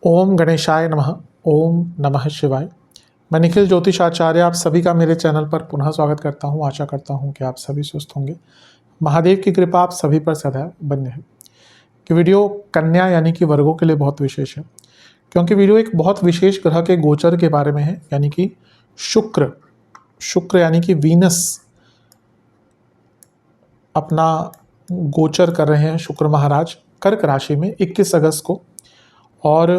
ओम गणेशाय नमः। ओम नमः शिवाय। मैं निखिल ज्योतिषाचार्य आप सभी का मेरे चैनल पर पुनः स्वागत करता हूं। आशा करता हूं कि आप सभी स्वस्थ होंगे। महादेव की कृपा आप सभी पर सदैव बनी है। कि वीडियो कन्या यानी कि वर्गों के लिए बहुत विशेष है, क्योंकि वीडियो एक बहुत विशेष ग्रह के गोचर के बारे में है, यानी कि शुक्र यानी कि वीनस अपना गोचर कर रहे हैं। शुक्र महाराज कर्क राशि में 21 अगस्त को, और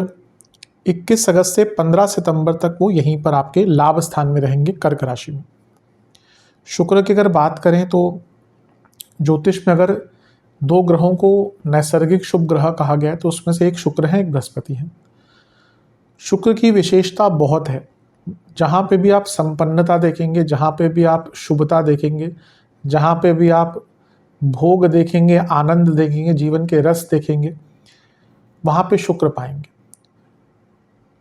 21 अगस्त से 15 सितंबर तक वो यहीं पर आपके लाभ स्थान में रहेंगे, कर्क राशि में। शुक्र की अगर बात करें तो ज्योतिष में अगर दो ग्रहों को नैसर्गिक शुभ ग्रह कहा गया है तो उसमें से एक शुक्र है, एक बृहस्पति है। शुक्र की विशेषता बहुत है। जहाँ पे भी आप संपन्नता देखेंगे, जहाँ पे भी आप शुभता देखेंगे, जहाँ पे भी आप भोग देखेंगे, आनंद देखेंगे, जीवन के रस देखेंगे, वहाँ पे शुक्र पाएंगे।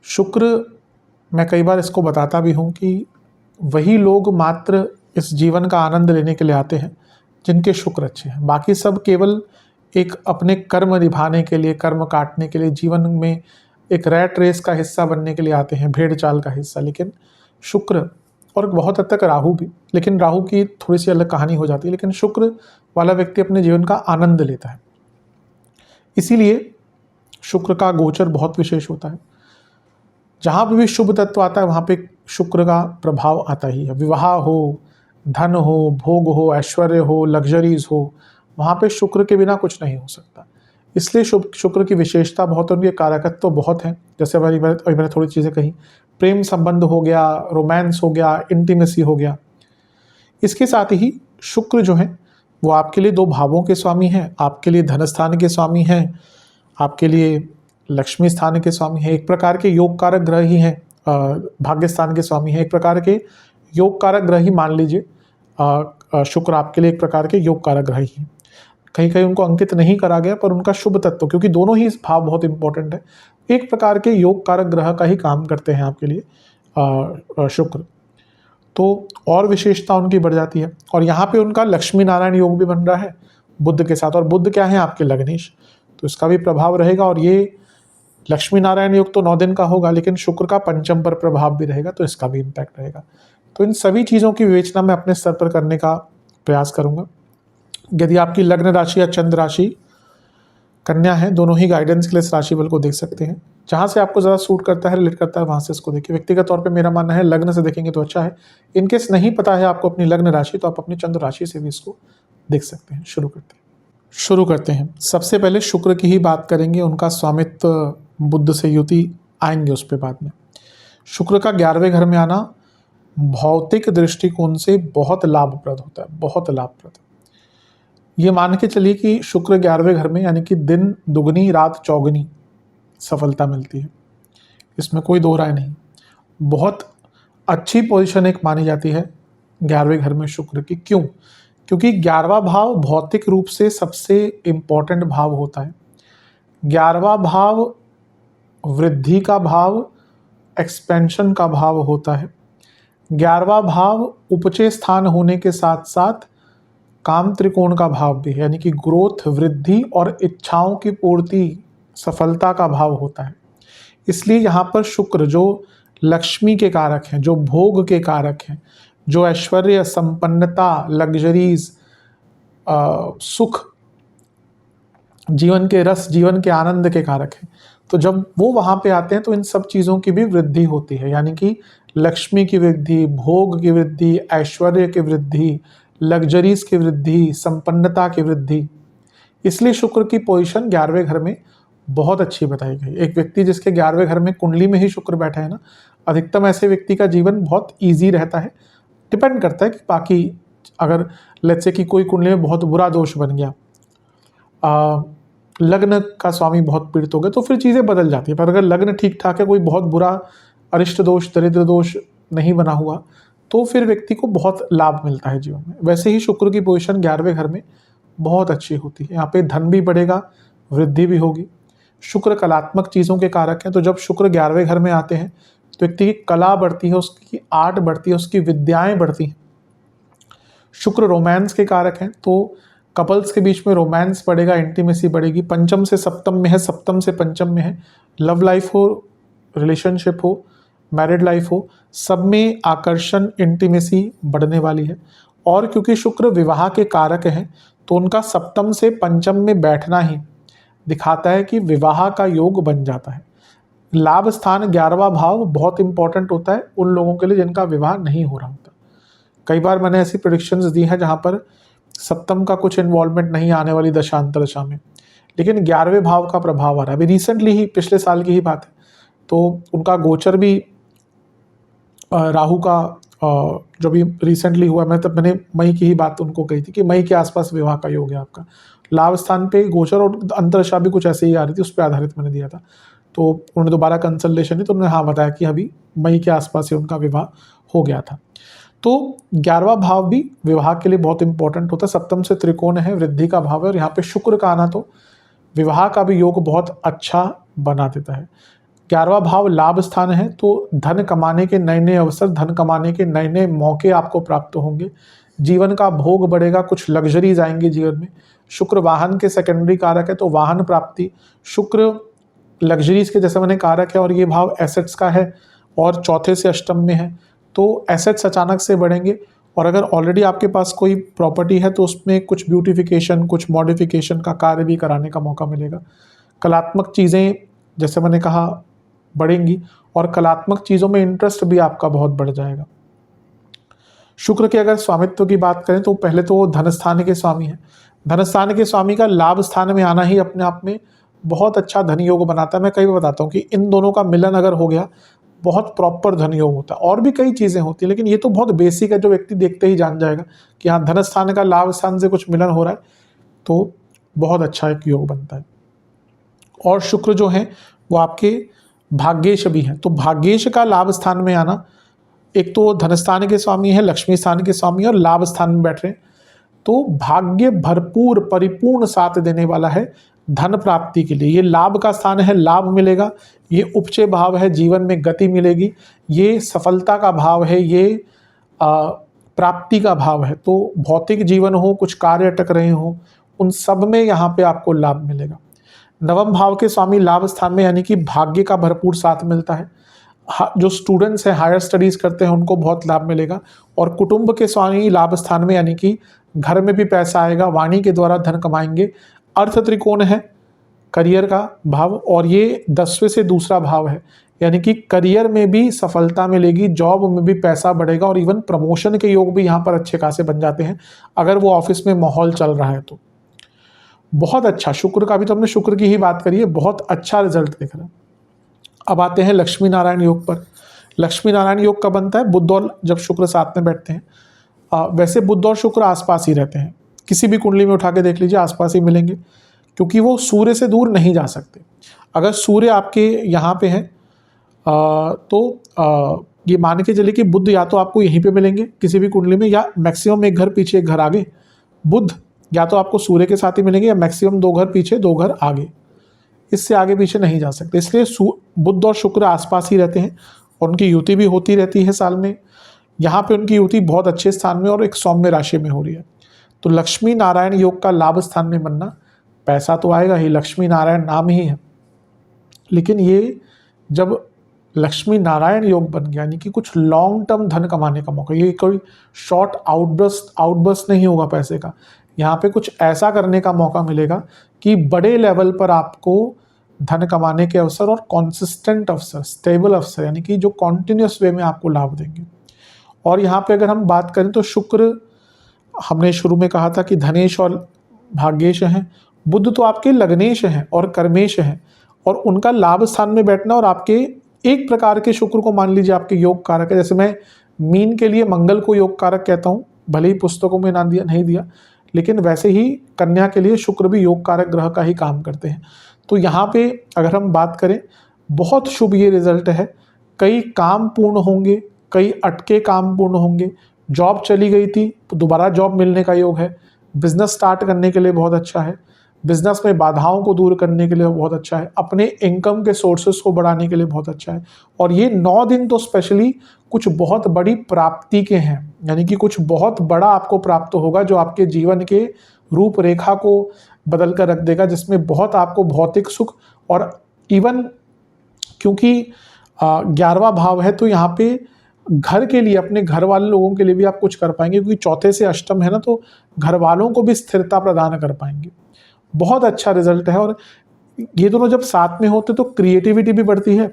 शुक्र, मैं कई बार इसको बताता भी हूँ कि वही लोग मात्र इस जीवन का आनंद लेने के लिए आते हैं जिनके शुक्र अच्छे हैं। बाकी सब केवल एक अपने कर्म निभाने के लिए, कर्म काटने के लिए, जीवन में एक रैट रेस का हिस्सा बनने के लिए आते हैं, भेड़ चाल का हिस्सा। लेकिन शुक्र, और बहुत हद तक राहु भी, लेकिन राहु की थोड़ी सी अलग कहानी हो जाती है, लेकिन शुक्र वाला व्यक्ति अपने जीवन का आनंद लेता है। इसीलिए शुक्र का गोचर बहुत विशेष होता है। जहाँ पे भी शुभ तत्व आता है वहाँ पे शुक्र का प्रभाव आता ही है। विवाह हो, धन हो, भोग हो, ऐश्वर्य हो, लग्जरीज हो, वहाँ पे शुक्र के बिना कुछ नहीं हो सकता। इसलिए शुक्र की विशेषता बहुत है, उनके कारकत्व तो बहुत हैं। जैसे मैंने थोड़ी चीज़ें कही, प्रेम संबंध हो गया, रोमांस हो गया, इंटीमेसी हो गया। इसके साथ ही शुक्र जो है वो आपके लिए दो भावों के स्वामी हैं, आपके लिए धन स्थान के स्वामी हैं, आपके लिए लक्ष्मी स्थान के स्वामी हैं। एक प्रकार के योग कारक ग्रह ही हैं, भाग्य स्थान के स्वामी हैं। एक प्रकार के योग कारक ग्रह ही मान लीजिए। शुक्र आपके लिए एक प्रकार के योग कारक ग्रह ही हैं। कहीं कहीं उनको अंकित नहीं करा गया, पर उनका शुभ तत्व, क्योंकि दोनों ही भाव बहुत इंपॉर्टेंट है, एक प्रकार के योग कारक ग्रह का ही काम करते हैं आपके लिए शुक्र। तो और विशेषता उनकी बढ़ जाती है। और यहाँ पे उनका लक्ष्मी नारायण योग भी बन रहा है बुध के साथ, और बुध क्या है आपके लग्नेश, तो इसका भी प्रभाव रहेगा। और ये लक्ष्मी नारायण योग तो 9 दिन का होगा, लेकिन शुक्र का पंचम पर प्रभाव भी रहेगा, तो इसका भी इम्पैक्ट रहेगा। तो इन सभी चीज़ों की विवेचना मैं अपने स्तर पर करने का प्रयास करूंगा। यदि आपकी लग्न राशि या चंद्र राशि कन्या है, दोनों ही गाइडेंस के लिए इस राशि बल को देख सकते हैं। जहाँ से आपको ज़्यादा सूट करता है, रिलेट करता है, वहाँ से इसको देखिए। व्यक्तिगत तौर पे मेरा मानना है लग्न से देखेंगे तो अच्छा है। इनकेस नहीं पता है आपको अपनी लग्न राशि, तो आप अपनी चंद्र राशि से भी इसको देख सकते हैं। शुरू करते हैं। सबसे पहले शुक्र की ही बात करेंगे। उनका स्वामित्व बुध से युति, आएंगे उस पर बाद में। शुक्र का 11वें घर में आना भौतिक दृष्टिकोण से बहुत लाभप्रद होता है, बहुत लाभप्रद। ये मान के चलिए कि शुक्र 11वें घर में, यानी कि दिन दुगनी रात चौगनी सफलता मिलती है, इसमें कोई दो राय नहीं। बहुत अच्छी पोजीशन एक मानी जाती है 11वें घर में शुक्र की। क्यों? क्योंकि 11वां भाव भौतिक रूप से सबसे इम्पोर्टेंट भाव होता है। 11वां भाव वृद्धि का भाव, एक्सपेंशन का भाव होता है। 11वां भाव उपचे स्थान होने के साथ साथ काम त्रिकोण का भाव भी है, यानी कि ग्रोथ, वृद्धि और इच्छाओं की पूर्ति, सफलता का भाव होता है। इसलिए यहाँ पर शुक्र जो लक्ष्मी के कारक हैं, जो भोग के कारक हैं, जो ऐश्वर्य, संपन्नता, लग्जरीज, सुख, जीवन के रस, जीवन के आनंद के कारक हैं, तो जब वो वहाँ पे आते हैं तो इन सब चीज़ों की भी वृद्धि होती है। यानी कि लक्ष्मी की वृद्धि, भोग की वृद्धि, ऐश्वर्य की वृद्धि, लग्जरीज की वृद्धि, संपन्नता की वृद्धि। इसलिए शुक्र की पोजीशन 11वें घर में बहुत अच्छी बताई गई। एक व्यक्ति जिसके 11वें घर में कुंडली में ही शुक्र बैठा है ना, अधिकतम ऐसे व्यक्ति का जीवन बहुत ईजी रहता है। डिपेंड करता है कि बाकी, अगर लेट्स से कि कोई कुंडली में बहुत बुरा दोष बन गया, लग्न का स्वामी बहुत पीड़ित हो गया, तो फिर चीज़ें बदल जाती है। पर अगर लग्न ठीक ठाक है, कोई बहुत बुरा अरिष्ट दोष, दरिद्र दोष नहीं बना हुआ, तो फिर व्यक्ति को बहुत लाभ मिलता है जीवन में। वैसे ही शुक्र की पोजीशन 11वें घर में बहुत अच्छी होती है। यहाँ पे धन भी बढ़ेगा, वृद्धि भी होगी। शुक्र कलात्मक चीज़ों के कारक हैं, तो जब शुक्र 11वें घर में आते हैं तो व्यक्ति की कला बढ़ती है, उसकी आर्ट बढ़ती है, उसकी विद्याएं बढ़ती हैं। शुक्र रोमांस के कारक हैं, तो कपल्स के बीच में रोमांस बढ़ेगा, इंटीमेसी बढ़ेगी। पंचम से सप्तम में है, सप्तम से पंचम में है। लव लाइफ हो, रिलेशनशिप हो, मैरिड लाइफ हो, सब में आकर्षण, इंटीमेसी बढ़ने वाली है। और क्योंकि शुक्र विवाह के कारक हैं तो उनका सप्तम से पंचम में बैठना ही दिखाता है कि विवाह का योग बन जाता है। लाभ स्थान 11वां भाव बहुत इंपॉर्टेंट होता है उन लोगों के लिए जिनका विवाह नहीं हो रहा होता। कई बार मैंने ऐसी प्रेडिक्शंस दी हैं जहां पर सप्तम का कुछ इन्वॉल्वमेंट नहीं आने वाली दशा अंतरदशा में, लेकिन 11वें भाव का प्रभाव आ रहा है। अभी रिसेंटली ही, पिछले साल की ही बात है, तो उनका गोचर भी राहु का जो भी रिसेंटली हुआ, मैंने मई की ही बात उनको कही थी कि मई के आसपास विवाह का योग है आपका। लाभ स्थान पे गोचर और अंतरदशा भी कुछ ऐसे ही आ रही थी, उस पर आधारित मैंने दिया था। तो उन्होंने दोबारा कंसल्टेशन दी तो उन्होंने हाँ बताया कि अभी मई के आसपास से उनका विवाह हो गया था। तो 11वां भाव भी विवाह के लिए बहुत इंपॉर्टेंट होता है। सप्तम से त्रिकोण है, वृद्धि का भाव है, और यहाँ पे शुक्र का आना तो विवाह का भी योग बहुत अच्छा बना देता है। 11वां भाव लाभ स्थान है, तो धन कमाने के नए नए अवसर, धन कमाने के नए नए मौके आपको प्राप्त होंगे। जीवन का भोग बढ़ेगा, कुछ लग्जरीज आएंगे जीवन में। शुक्र वाहन के सेकेंडरी कारक है, तो वाहन प्राप्ति, शुक्र लग्जरीज के जैसे मैंने कारक है, और ये भाव एसेट्स का है और चौथे से अष्टम में है, तो एसेट्स अचानक से बढ़ेंगे। और अगर ऑलरेडी आपके पास कोई प्रॉपर्टी है तो उसमें कुछ ब्यूटिफिकेशन, कुछ मॉडिफिकेशन का कार्य भी कराने का मौका मिलेगा। कलात्मक चीज़ें जैसे मैंने कहा बढ़ेंगी, और कलात्मक चीज़ों में इंटरेस्ट भी आपका बहुत बढ़ जाएगा। शुक्र के अगर स्वामित्व की बात करें तो पहले तो वो धन स्थान के स्वामी है। धन स्थान के स्वामी का लाभ स्थान में आना ही अपने आप में बहुत अच्छा धन योग बनाता है। मैं कई बार बताता हूँ कि इन दोनों का मिलन अगर हो गया बहुत प्रॉपर धन योग होता है। और भी कई चीज़ें होती हैं, लेकिन ये तो बहुत बेसिक है, जो व्यक्ति देखते ही जान जाएगा कि हाँ धन स्थान का लाभ स्थान से कुछ मिलन हो रहा है, तो बहुत अच्छा एक योग बनता है। और शुक्र जो है वो आपके भाग्येश भी हैं, तो भाग्येश का लाभ स्थान में आना, एक तो धन स्थान के स्वामी है, लक्ष्मी स्थान के स्वामी और लाभ स्थान में बैठ रहे हैं, तो भाग्य भरपूर परिपूर्ण साथ देने वाला है धन प्राप्ति के लिए। ये लाभ का स्थान है, लाभ मिलेगा। ये उपचय भाव है, जीवन में गति मिलेगी। ये सफलता का भाव है, ये प्राप्ति का भाव है। तो भौतिक जीवन हो, कुछ कार्य अटक रहे हो, उन सब में यहाँ पे आपको लाभ मिलेगा। नवम भाव के स्वामी लाभ स्थान में, यानी कि भाग्य का भरपूर साथ मिलता है। जो स्टूडेंट्स हैं, हायर स्टडीज़ करते हैं, उनको बहुत लाभ मिलेगा। और कुटुंब के स्वामी लाभ स्थान में, यानी कि घर में भी पैसा आएगा, वाणी के द्वारा धन कमाएंगे। अर्थ त्रिकोण है करियर का भाव, और ये 10वें से दूसरा भाव है, यानी कि करियर में भी सफलता मिलेगी, जॉब में भी पैसा बढ़ेगा, और इवन प्रमोशन के योग भी यहाँ पर अच्छे खासे बन जाते हैं अगर वो ऑफिस में माहौल चल रहा है तो। बहुत अच्छा शुक्र का भी, तो हमने शुक्र की ही बात करी है, बहुत अच्छा रिजल्ट दिख रहा है। अब आते हैं लक्ष्मी नारायण योग पर। लक्ष्मी नारायण योग कब बनता है? बुध और जब शुक्र साथ में बैठते हैं। वैसे बुध और शुक्र आसपास ही रहते हैं, किसी भी कुंडली में उठा के देख लीजिए आसपास ही मिलेंगे, क्योंकि वो सूर्य से दूर नहीं जा सकते। अगर सूर्य आपके यहाँ पे है तो ये मान के चलिए कि बुध या तो आपको यहीं पे मिलेंगे किसी भी कुंडली में, या मैक्सिमम एक घर पीछे एक घर आगे। बुध या तो आपको सूर्य के साथ ही मिलेंगे, या मैक्सिमम 2 घर पीछे 2 घर आगे, इससे आगे पीछे नहीं जा सकते। इसलिए बुध और शुक्र आसपास ही रहते हैं, और उनकी युति भी होती रहती है साल में। यहाँ पे उनकी युति बहुत अच्छे स्थान में और एक सौम्य राशि में हो रही है। तो लक्ष्मी नारायण योग का लाभ स्थान में बनना, पैसा तो आएगा ही, लक्ष्मी नारायण नाम ही है, लेकिन ये जब लक्ष्मी नारायण योग बन गया, यानी कि कुछ लॉन्ग टर्म धन कमाने का मौका। ये कोई शॉर्ट आउटबर्स्ट नहीं होगा पैसे का, यहाँ पे कुछ ऐसा करने का मौका मिलेगा कि बड़े लेवल पर आपको धन कमाने के अवसर, और कॉन्सिस्टेंट अवसर, स्टेबल अवसर, यानी कि जो कॉन्टिन्यूस वे में आपको लाभ देंगे। और यहाँ पे अगर हम बात करें तो शुक्र, हमने शुरू में कहा था कि धनेश और भाग्येश हैं। बुध तो आपके लग्नेश हैं और कर्मेश हैं, और उनका लाभ स्थान में बैठना, और आपके एक प्रकार के शुक्र को मान लीजिए आपके योग कारक है। जैसे मैं मीन के लिए मंगल को योग कारक कहता हूँ, भले ही पुस्तकों में नहीं दिया, लेकिन वैसे ही कन्या के लिए शुक्र भी योग कारक ग्रह का ही काम करते हैं। तो यहाँ पे अगर हम बात करें, बहुत शुभ ये रिजल्ट है। कई काम पूर्ण होंगे, कई अटके काम पूर्ण होंगे। जॉब चली गई थी तो दोबारा जॉब मिलने का योग है। बिजनेस स्टार्ट करने के लिए बहुत अच्छा है। बिजनेस में बाधाओं को दूर करने के लिए बहुत अच्छा है, अपने इनकम के सोर्सेस को बढ़ाने के लिए बहुत अच्छा है। और ये 9 दिन तो स्पेशली कुछ बहुत बड़ी प्राप्ति के हैं, यानी कि कुछ बहुत बड़ा आपको प्राप्त होगा जो आपके जीवन के रूपरेखा को बदल कर रख देगा, जिसमें बहुत आपको भौतिक सुख और इवन क्योंकि 11वां भाव है तो यहाँ पे घर के लिए, अपने घर वाले लोगों के लिए भी आप कुछ कर पाएंगे, क्योंकि चौथे से अष्टम है ना, तो घर वालों को भी स्थिरता प्रदान कर पाएंगे। बहुत अच्छा रिजल्ट है। और ये दोनों जब साथ में होते तो क्रिएटिविटी भी बढ़ती है।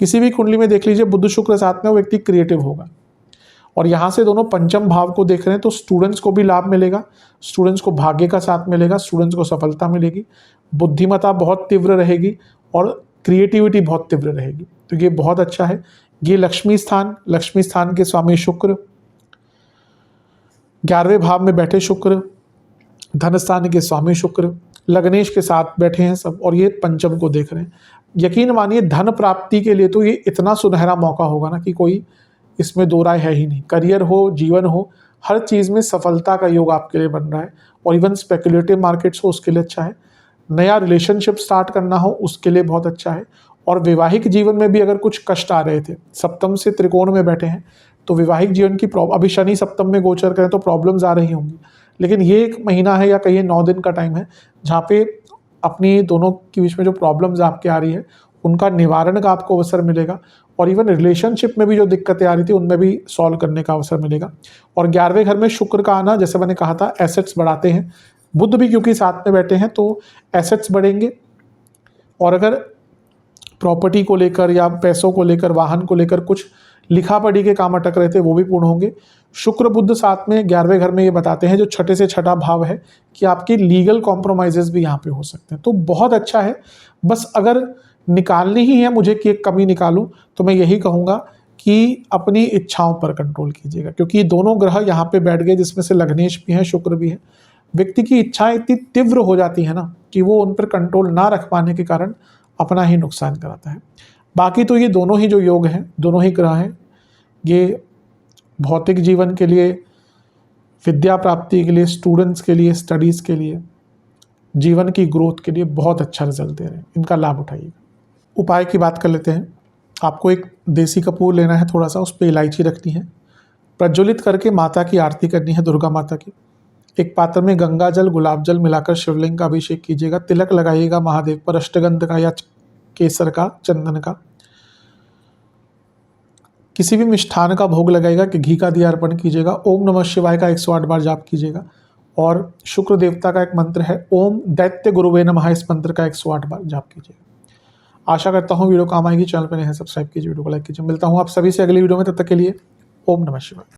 किसी भी कुंडली में देख लीजिए बुध शुक्र साथ में, वो व्यक्ति क्रिएटिव होगा। और यहाँ से दोनों पंचम भाव को देख रहे हैं तो स्टूडेंट्स को भी लाभ मिलेगा, स्टूडेंट्स को भाग्य का साथ मिलेगा, स्टूडेंट्स को सफलता मिलेगी, बुद्धिमत्ता बहुत तीव्र रहेगी और क्रिएटिविटी बहुत तीव्र रहेगी। तो ये बहुत अच्छा है। ये लक्ष्मी स्थान के स्वामी शुक्र, 11वें भाव में बैठे शुक्र, धन स्थान के स्वामी शुक्र, लग्नेश के साथ बैठे हैं सब, और ये पंचम को देख रहे हैं। यकीन मानिए धन प्राप्ति के लिए तो ये इतना सुनहरा मौका होगा ना कि कोई इसमें दो राय है ही नहीं। करियर हो, जीवन हो, हर चीज़ में सफलता का योग आपके लिए बन रहा है। और इवन स्पेकुलेटिव मार्केट्स हो उसके लिए अच्छा है, नया रिलेशनशिप स्टार्ट करना हो उसके लिए बहुत अच्छा है। और वैवाहिक जीवन में भी अगर कुछ कष्ट आ रहे थे, सप्तम से त्रिकोण में बैठे हैं तो वैवाहिक जीवन की अभी शनि सप्तम में गोचर करें तो प्रॉब्लम्स आ रही होंगी, लेकिन ये एक महीना है या कहिए 9 दिन का टाइम है जहाँ पे अपनी दोनों के बीच में जो प्रॉब्लम्स आपके आ रही है उनका निवारण का आपको अवसर मिलेगा। और इवन रिलेशनशिप में भी जो दिक्कतें आ रही थी उनमें भी सॉल्व करने का अवसर मिलेगा। और 11वें घर में शुक्र का आना, जैसे मैंने कहा था, एसेट्स बढ़ाते हैं। बुध भी क्योंकि साथ में बैठे हैं तो एसेट्स बढ़ेंगे। और अगर प्रॉपर्टी को लेकर या पैसों को लेकर, वाहन को लेकर कुछ लिखा पढ़ी के काम अटक रहे थे वो भी पूर्ण होंगे। शुक्र बुध साथ में 11वें घर में ये बताते हैं, जो छठे से छठा भाव है, कि आपके लीगल कॉम्प्रोमाइजेस भी यहाँ पे हो सकते हैं। तो बहुत अच्छा है। बस अगर निकालनी ही है मुझे कि एक कमी निकालूं तो मैं यही कहूँगा कि अपनी इच्छाओं पर कंट्रोल कीजिएगा, क्योंकि दोनों ग्रह यहाँ पे बैठ गए जिसमें से लग्नेश भी है, शुक्र भी है। व्यक्ति की इच्छाएं इतनी तीव्र हो जाती है ना कि वो उन पर कंट्रोल ना रख पाने के कारण अपना ही नुकसान कराता है। बाकी तो ये दोनों ही जो योग हैं, दोनों ही ग्रह हैं, ये भौतिक जीवन के लिए, विद्या प्राप्ति के लिए, स्टूडेंट्स के लिए, स्टडीज़ के लिए, जीवन की ग्रोथ के लिए बहुत अच्छा रिजल्ट दे रहे हैं। इनका लाभ उठाइएगा। उपाय की बात कर लेते हैं। आपको एक देसी कपूर लेना है थोड़ा सा, उस पर इलायची रखनी है, प्रज्वलित करके माता की आरती करनी है, दुर्गा माता की। एक पात्र में गंगा जल, गुलाब जल मिलाकर शिवलिंग का अभिषेक कीजिएगा। तिलक लगाइएगा महादेव पर, अष्टगंध का या केसर का, चंदन का। किसी भी मिष्ठान का भोग लगाइएगा कि घी का दिया अर्पण कीजिएगा। ओम नमः शिवाय का 108 बार जाप कीजिएगा। और शुक्र देवता का एक मंत्र है ओम दैत्य गुरुवे नमः, इस मंत्र का 108 बार जाप कीजिएगा। आशा करता हूँ वीडियो काम आएगी। चैनल पर नए हैं सब्सक्राइब कीजिए, वीडियो को लाइक कीजिए। मिलता हूँ आप सभी से अगली वीडियो में, तब तक के लिए ओम नमः शिवाय।